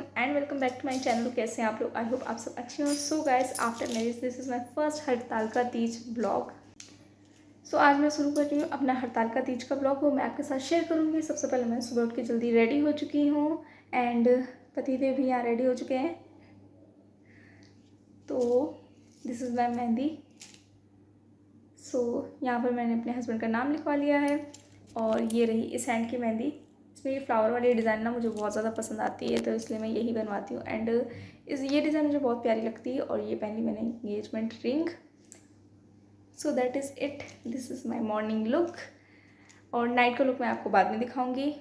Everyone and welcome back to my channel. कैसे हैं आप लोग? आई होप आप सब अच्छे हो। So guys, after marriage this is my first हड़ताल तीज ब्लॉग। सो आज मैं शुरू कर रही हूँ अपना हड़ताल तीज का ब्लॉग। वो मैं आपके साथ शेयर करूँगी। सबसे पहले मैं सुबह उठ के जल्दी रेडी हो चुकी हूँ एंड पतिदेव भी यहाँ रेडी हो चुके हैं। तो दिस इज़ माय मेहंदी। सो यहाँ पर मैंने अपने हस्बैंड का नाम लिखवा लिया है और ये रही इस हैंड की मेहंदी। इसमें ये फ्लावर वाली डिज़ाइन ना मुझे बहुत ज़्यादा पसंद आती है, तो इसलिए मैं यही बनवाती हूँ। एंड ये डिज़ाइन मुझे बहुत प्यारी लगती है और ये पहनी मैंने engagement ring. So that is it. This is my morning look और नाइट का लुक मैं आपको बाद में दिखाऊंगी।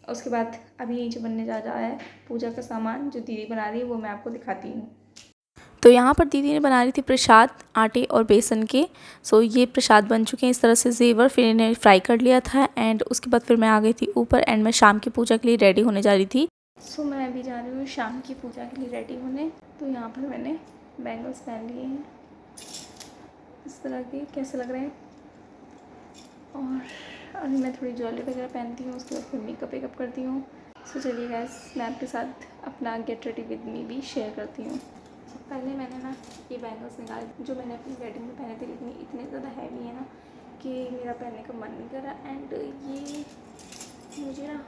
उसके बाद अभी नीचे बनने जा रहा है पूजा का सामान जो दीदी बना रही है, वो मैं आपको दिखाती हूँ। तो यहाँ पर दीदी ने बना रही थी प्रसाद आटे और बेसन के। सो ये प्रसाद बन चुके हैं इस तरह से ज़ेवर। फिर इन्हें फ्राई कर लिया था एंड उसके बाद फिर मैं आ गई थी ऊपर एंड मैं शाम की पूजा के लिए रेडी होने जा रही थी। सो मैं अभी जा रही हूँ शाम की पूजा के लिए रेडी होने। तो यहाँ पर मैंने बैंगल्स पहन लिए हैं इस तरह के, कैसे लग रहे हैं। और अभी मैं थोड़ी ज्वेलरी वगैरह पहनती हूँ, उसके बाद फिर मेकअप करती हूँ। सो चलिए गाइस, मैं आपके साथ अपना गेट रेडी विद मी भी शेयर करती हूँ। पहले मैंने ना ये बैंगल्स निकाले जो मैंने अपनी वेडिंग में पहने थे, लेकिन इतने ज़्यादा हैवी है ना कि मेरा पहनने का मन नहीं कर रहा। एंड ये मुझे ना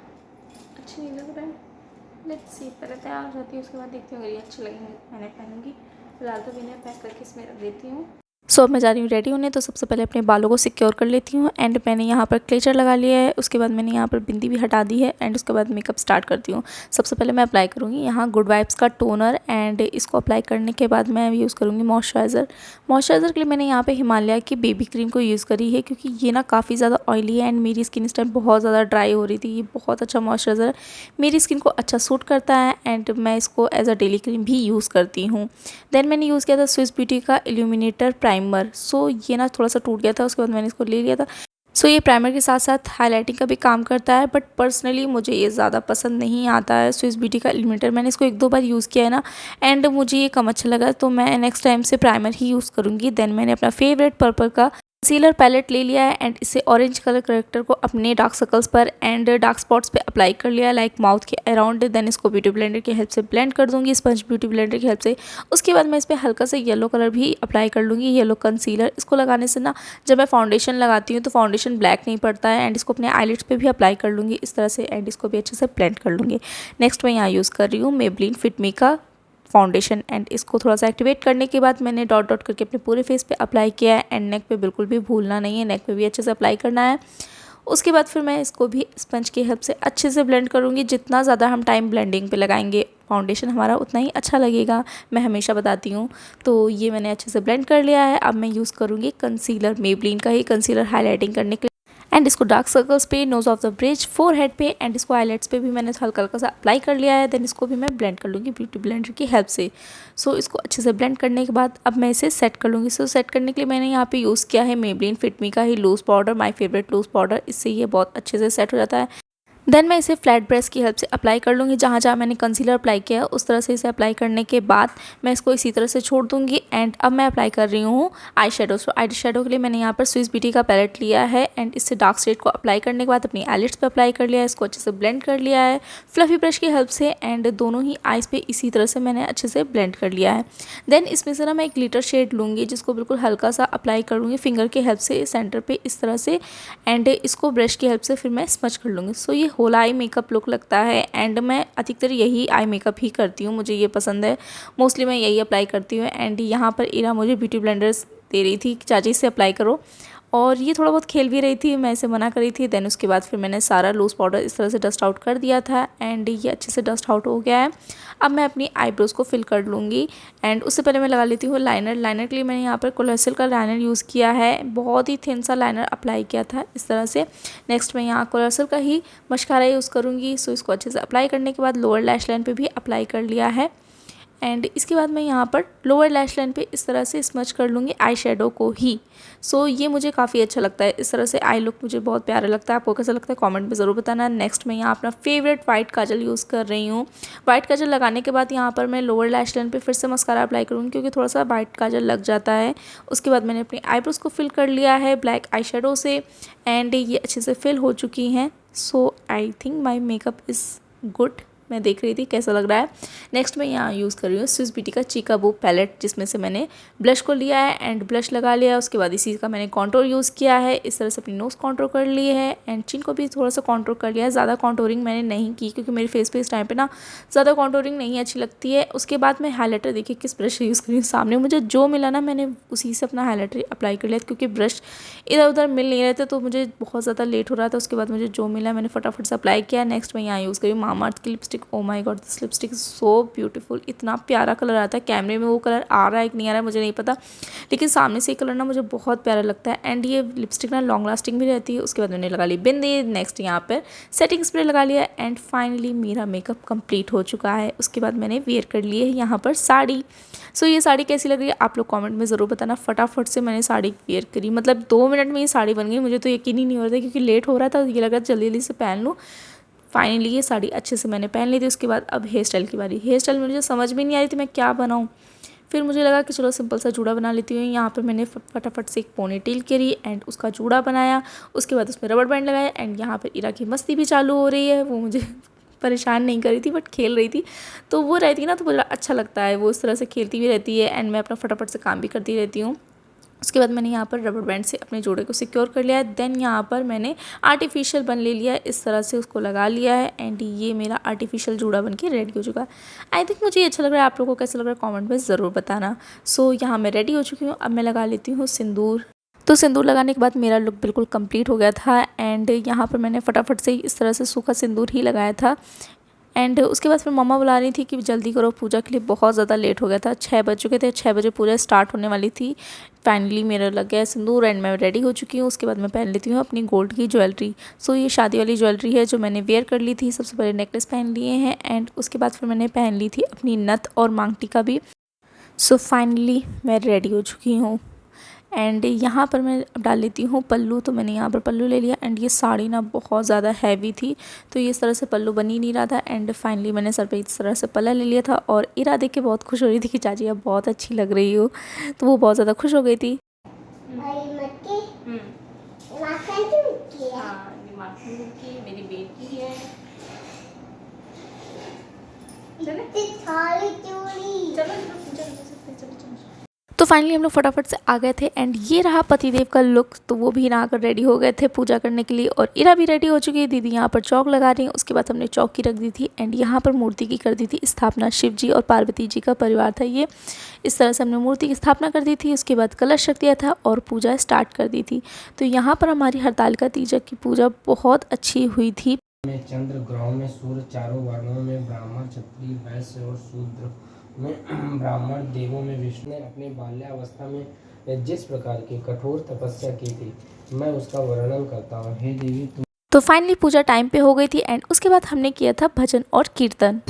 अच्छे नहीं लग रहा है। लेट्स सी, पहले तैयार हो जाती है, उसके बाद देखती हूँ अगर ये अच्छे लगेंगे तो मैंने पहनूँगी। फिलहाल तो इन्हें पैक करके इसमें रख देती हूँ। सो अब मैं जा रही हूँ रेडी होने। तो सबसे पहले अपने बालों को सिक्योर कर लेती हूँ एंड मैंने यहाँ पर क्लेचर लगा लिया है। उसके बाद मैंने यहाँ पर बिंदी भी हटा दी है एंड उसके बाद मेकअप स्टार्ट करती हूँ। सबसे पहले मैं अप्लाई करूँगी यहाँ गुड वाइब्स का टोनर एंड इसको अप्लाई करने के बाद मैं यूज़ करूँगी मॉइस्चराइज़र। मॉइस्चराइज़र के लिए मैंने यहाँ पर हिमालय की बेबी क्रीम को यूज़ करी है, क्योंकि ये ना काफ़ी ज़्यादा ऑयली है एंड मेरी स्किन इस टाइम बहुत ज़्यादा ड्राई हो रही थी। ये बहुत अच्छा मॉइस्चराइज़र मेरी स्किन को अच्छा सूट करता है एंड मैं इसको एज अ डेली क्रीम भी यूज़ करती हूँ। देन मैंने यूज़ किया था स्विस ब्यूटी का इल्यूमिनेटर प्राइमर। सो ये ना थोड़ा सा टूट गया था, उसके बाद मैंने इसको ले लिया था। सो ये प्राइमर के साथ साथ हाइलाइटिंग का भी काम करता है, बट पर्सनली मुझे ये ज़्यादा पसंद नहीं आता है स्विस ब्यूटी का इल्यूमिनेटर। मैंने इसको 1-2 बार यूज़ किया है ना एंड मुझे ये कम अच्छा लगा, तो मैं नेक्स्ट टाइम से प्राइमर ही यूज़ करूँगी। देन मैंने अपना फेवरेट पर्पल का कंसीलर पैलेट ले लिया है एंड इसे ऑरेंज कलर करेक्टर को अपने डार्क सर्कल्स पर एंड डार्क स्पॉट्स पे अप्लाई कर लिया है, लाइक माउथ के अराउंड। देन इसको ब्यूटी ब्लेंडर की हेल्प से ब्लेंड कर दूंगी, स्पंज ब्यूटी ब्लेंडर की हेल्प से। उसके बाद मैं इस पर हल्का सा येलो कलर भी अप्लाई कर लूँगी, येलो कंसीलर। इसको लगाने से ना जब मैं फाउंडेशन लगाती हूँ तो फाउंडेशन ब्लैक नहीं पड़ता है एंड इसको अपने आईलिड्स पे भी अप्लाई कर लूँगी इस तरह से एंड इसको भी अच्छे से ब्लेंड कर लूँगी। नेक्स्ट मैं यहाँ यूज़ कर रही हूँ मेबलिन फिट मी का फाउंडेशन एंड इसको थोड़ा सा एक्टिवेट करने के बाद मैंने डॉट डॉट करके अपने पूरे फेस पे अप्लाई किया है एंड नेक पे बिल्कुल भी भूलना नहीं है, नेक पे भी अच्छे से अप्लाई करना है। उसके बाद फिर मैं इसको भी स्पंज की हेल्प से अच्छे से ब्लेंड करूँगी। जितना ज़्यादा हम टाइम ब्लेंडिंग पे लगाएंगे फाउंडेशन हमारा उतना ही अच्छा लगेगा, मैं हमेशा बताती हूँ। तो ये मैंने अच्छे से ब्लेंड कर लिया है। अब मैं यूज़ करूँगी कंसीलर, मेबलिन का ही कंसीलर हाईलाइटिंग करने के लिए एंड इसको डार्क सर्कल्स पे, nose of the bridge, forehead पे एंड इसको आईलेट्स पे भी मैंने हल्का हल्का सा अप्लाई कर लिया है। देन इसको भी मैं ब्लेंड कर लूँगी ब्यूटी ब्लेंडर की हेल्प से। सो इसको अच्छे से ब्लेंड करने के बाद अब मैं इसे सेट कर लूँगी। सो सेट करने के लिए मैंने यहाँ पे यूज़ किया है मेबलिन फिट मी का ही loose powder, my favourite loose powder. इससे ये बहुत अच्छे से सेट हो जाता है। देन मैं इसे फ्लैट ब्रश की हेल्प से अप्लाई कर लूँगी। जहाँ जहाँ मैंने कंसीलर अप्लाई किया है उस तरह से इसे अप्लाई करने के बाद मैं इसको इसी तरह से छोड़ दूँगी एंड अब मैं अप्लाई कर रही हूँ आई शेडो। सो आई शेडो के लिए मैंने यहाँ पर स्विस ब्यूटी का पैलेट लिया है एंड इससे डार्क शेड को अप्लाई करने के बाद अपनी आईलिड्स पे अप्लाई कर लिया है। इसको अच्छे से ब्लेंड कर लिया है फ्लफी ब्रश की हेल्प से एंड दोनों ही आइज़ पे इसी तरह से मैंने अच्छे से ब्लेंड कर लिया है। देन इसमें से ना मैं एक ग्लिटर शेड लूँगी जिसको बिल्कुल हल्का सा अप्लाई करूँगी फिंगर की हेल्प से सेंटर पे इस तरह से एंड इसको ब्रश की हेल्प से फिर मैं स्मच कर लूँगी। सो ये होल आई मेकअप लुक लगता है एंड मैं अधिकतर यही आई मेकअप ही करती हूँ, मुझे ये पसंद है। मोस्टली मैं यही अप्लाई करती हूँ एंड यहाँ पर इरा मुझे ब्यूटी ब्लेंडर्स दे रही थी कि चाची से अप्लाई करो और ये थोड़ा बहुत खेल भी रही थी, मैं इसे मना करी थी। देन उसके बाद फिर मैंने सारा लूज़ पाउडर इस तरह से डस्ट आउट कर दिया था एंड ये अच्छे से डस्ट आउट हो गया है। अब मैं अपनी आईब्रोज़ को फिल कर लूँगी एंड उससे पहले मैं लगा लेती हूँ लाइनर। लाइनर के लिए मैंने यहाँ पर कोलेसिल का लाइनर यूज़ किया है, बहुत ही थिन सा लाइनर अप्लाई किया था इस तरह से। नेक्स्ट मैं यहाँ कोलेसिल का ही मस्कारा यूज़ करूँगी। सो इसको अच्छे से अप्लाई करने के बाद लोअर लैश लाइन पर भी अप्लाई कर लिया है एंड इसके बाद मैं यहाँ पर लोअर लैश लाइन पे इस तरह से स्मच कर लूँगी आई शेडो को ही। सो ये मुझे काफ़ी अच्छा लगता है, इस तरह से आई लुक मुझे बहुत प्यारा लगता है। आपको कैसा लगता है कमेंट में ज़रूर बताना। नेक्स्ट मैं यहाँ अपना फेवरेट वाइट काजल यूज़ कर रही हूँ। वाइट काजल लगाने के बाद यहाँ पर मैं लोअर लैश लाइन पर फिर से मस्कारा अप्लाई करूँगी क्योंकि थोड़ा सा वाइट काजल लग जाता है। उसके बाद मैंने अपनी आईब्रोज़ को फिल कर लिया है ब्लैक आई शेडो से एंड ये अच्छे से फिल हो चुकी हैं। So I think my makeup is good मैं देख रही थी कैसा लग रहा है। नेक्स्ट मैं यहाँ यूज़ कर रही हूँ स्विस ब्यूटी का चिकाबू पैलेट, जिसमें से मैंने ब्लश को लिया है एंड ब्लश लगा लिया। उसके बाद इसी का मैंने कॉन्टोर यूज़ किया है, इस तरह से अपनी नोज़ कॉन्टोर कर लिए है एंड चिन को भी थोड़ा सा कॉन्टोर कर लिया है। ज़्यादा कॉन्टोरिंग मैंने नहीं की क्योंकि मेरे फेस पे इस टाइम पे ना ज़्यादा कॉन्टोरिंग नहीं अच्छी लगती है। उसके बाद मैं हाईलाइटर देखिए किस ब्रश से यूज़ करी हूँ, सामने मुझे जो मिला ना मैंने उसी से अपना हाईलाइटर अप्लाई कर लिया, क्योंकि ब्रश इधर उधर मिल नहीं रहे थे तो मुझे बहुत ज़्यादा लेट हो रहा था। उसके बाद मुझे जो मिला मैंने फटाफट से अप्लाई किया। नेक्स्ट मैं यहाँ यूज़ करी हूँ मामाअर्थ की lipstick. Oh my God, this lipstick is so beautiful. इतना प्यारा कलर आता है, कैमरे में वो कलर आ रहा है कि नहीं आ रहा है मुझे नहीं पता, लेकिन सामने से ये कलर ना मुझे बहुत प्यारा लगता है एंड ये लिपस्टिक ना लॉन्ग लास्टिंग भी रहती है। उसके बाद मैंने लगा ली बिंदी, नेक्स्ट यहाँ पर सेटिंग स्प्रे लगा लिया एंड फाइनली मेरा मेकअप कंप्लीट हो चुका है। उसके बाद मैंने वेयर कर ली है यहाँ पर साड़ी। सो ये साड़ी कैसी लग रही है आप लोग कमेंट में ज़रूर बताना। फटाफट से मैंने साड़ी वेयर करी, मतलब 2 मिनट में ये साड़ी बन गई। मुझे तो यकीन ही नहीं हो रहा था क्योंकि लेट हो रहा था, ये लग रहा था जल्दी जल्दी से पहन लूँ। फाइनली ये साड़ी अच्छे से मैंने पहन ली थी। उसके बाद अब हेयर स्टाइल की बारी। हेयर स्टाइल मुझे समझ में नहीं आ रही थी मैं क्या बनाऊँ, फिर मुझे लगा कि चलो सिंपल सा जूड़ा बना लेती हूँ। यहाँ पर मैंने फटाफट से एक पोनी टेल करी एंड उसका जूड़ा बनाया। उसके बाद उसमें रबड़ बैंड लगाया एंड यहाँ पर इरा की मस्ती भी चालू हो रही है। वो मुझे परेशान नहीं कर रही थी बट खेल रही थी, तो वो रहती है ना तो बड़ा अच्छा लगता है, वो उस तरह से खेलती भी रहती है एंड मैं अपना फटाफट से काम भी करती रहती हूँ। उसके बाद मैंने यहाँ पर रबर बैंड से अपने जोड़े को सिक्योर कर लिया है। देन यहाँ पर मैंने आर्टिफिशियल बन ले लिया है, इस तरह से उसको लगा लिया है एंड ये मेरा आर्टिफिशियल जूड़ा बन के रेडी हो चुका है। आई थिंक मुझे ये अच्छा लग रहा है, आप लोगों को कैसा लग रहा है कमेंट में ज़रूर बताना। सो यहाँ मैं रेडी हो चुकी हूँ। अब मैं लगा लेती हूँ सिंदूर। तो सिंदूर लगाने के बाद मेरा लुक बिल्कुल कंप्लीट हो गया था एंड यहाँ पर मैंने फटाफट से इस तरह से सूखा सिंदूर ही लगाया था एंड उसके बाद फिर मम्मा बुला रही थी कि जल्दी करो पूजा के लिए, बहुत ज़्यादा लेट हो गया था। 6 बज चुके थे, 6 बजे पूजा स्टार्ट होने वाली थी। फाइनली मेरा लग गया सिंदूर एंड मैं रेडी हो चुकी हूँ। उसके बाद मैं पहन लेती हूँ अपनी गोल्ड की ज्वेलरी। सो ये शादी वाली ज्वेलरी है जो मैंने वेयर कर ली थी। सबसे पहले नेकलेस पहन लिए हैं एंड उसके बाद फिर मैंने पहन ली थी अपनी नथ और मांग टीका भी। सो फाइनली मैं रेडी हो चुकी हूँ एंड यहाँ पर मैं अब डाल लेती हूँ पल्लू। तो मैंने यहाँ पर पल्लू ले लिया एंड ये साड़ी ना बहुत ज़्यादा हैवी थी तो ये इस तरह से पल्लू बन ही नहीं रहा था एंड फाइनली मैंने सर पे इस तरह से पल्ला ले लिया था और इरा देख के बहुत खुश हो रही थी कि चाची अब बहुत अच्छी लग रही हो, तो वो बहुत ज़्यादा खुश हो गई थी। मेरी बेटी है, तो फाइनली हम लोग फटाफट से आ गए थे एंड ये रहा पतिदेव का लुक। तो वो भी नहाकर रेडी हो गए थे पूजा करने के लिए और इरा भी रेडी हो चुकी है। दीदी यहाँ पर चौक लगा रही हैं। उसके बाद हमने चौकी रख दी थी एंड यहाँ पर मूर्ति की कर दी थी स्थापना। शिव जी और पार्वती जी का परिवार था ये, इस तरह से हमने मूर्ति की स्थापना कर दी थी। उसके बाद कलश रख दिया था और पूजा स्टार्ट कर दी थी। तो यहाँ पर हमारी हरतालिका तीजक की पूजा बहुत अच्छी हुई थी। में चंद्र, ग्रहों में सूर्य, चारों वर्णों में ब्राह्मण, क्षत्रिय, वैश्य और शूद्र में ब्राह्मण, देवों में विष्णु ने अपनी बाल्यावस्था में जिस प्रकार की कठोर तपस्या की थी मैं उसका वर्णन करता हूँ। हे देवी तुम। तो फाइनली पूजा टाइम पे हो गई थी एंड उसके बाद हमने किया था भजन और कीर्तन।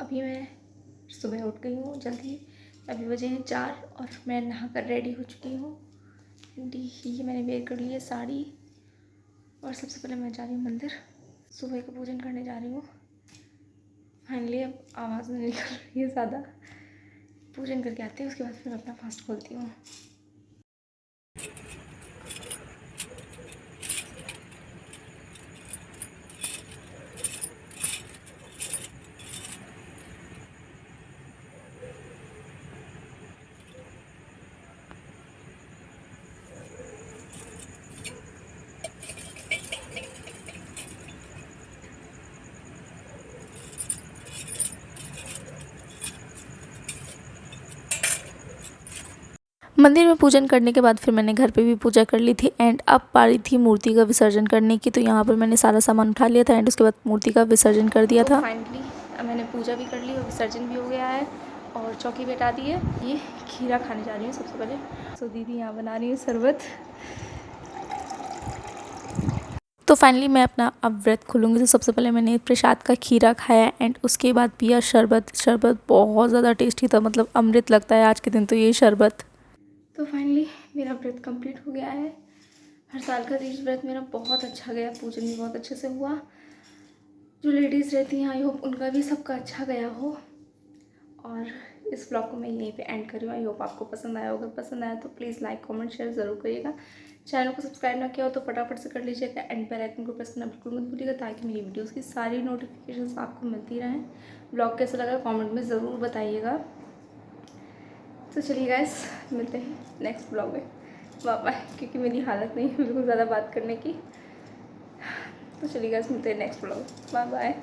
अभी मैं सुबह उठ गई हूँ जल्दी, अभी बजे हैं 4 और मैं नहाकर रेडी हो चुकी हूँ। ये मैंने वेयर कर ली है साड़ी और सबसे पहले मैं जा रही हूँ मंदिर, सुबह का पूजन करने जा रही हूँ। फाइनली अब आवाज़ नहीं निकल रही है ज़्यादा, पूजन करके आते हैं उसके बाद फिर मैं अपना फास्ट खोलती हूँ। मंदिर में पूजन करने के बाद फिर मैंने घर पे भी पूजा कर ली थी एंड अब पारी थी मूर्ति का विसर्जन करने की। तो यहाँ पर मैंने सारा सामान उठा लिया था एंड उसके बाद मूर्ति का विसर्जन कर दिया था। फाइनली मैंने पूजा भी कर ली और विसर्जन भी हो गया है और चौकी भी हटा दी है। ये खीरा खाने जा रही हूँ सबसे पहले। तो दीदी यहाँ बना रही है शरबत। तो फाइनली मैं अपना अब व्रत खोलूँगी। तो सबसे पहले मैंने प्रसाद का खीरा खाया एंड उसके बाद पिया शरबत। शरबत बहुत ज़्यादा टेस्टी था, मतलब अमृत लगता है आज के दिन तो ये शरबत। तो फाइनली मेरा व्रत कंप्लीट हो गया है। हर साल का तीज व्रत मेरा बहुत अच्छा गया, पूजन भी बहुत अच्छे से हुआ जो लेडीज़ रहती हैं, आई होप उनका भी सबका अच्छा गया हो। और इस ब्लॉग को मैं यहीं पे एंड कर रही हूँ। आई होप आपको पसंद आया होगा। पसंद आया तो प्लीज़ लाइक कमेंट शेयर ज़रूर करिएगा। चैनल को सब्सक्राइब ना किया हो तो फटाफट से कर लीजिएगा एंड बेल आइकन को प्रेस करना बिल्कुल मत भूलिएगा, ताकि मेरी वीडियोस की सारी नोटिफिकेशंस आपको मिलती रहें। ब्लॉग कैसा लगा कमेंट में ज़रूर बताइएगा। तो चलिए गाइस, मिलते हैं नेक्स्ट ब्लॉग में। बाय बाय, क्योंकि मेरी हालत नहीं है बिल्कुल ज़्यादा बात करने की। तो चलिए गाइस, मिलते हैं नेक्स्ट ब्लॉग। Bye bye.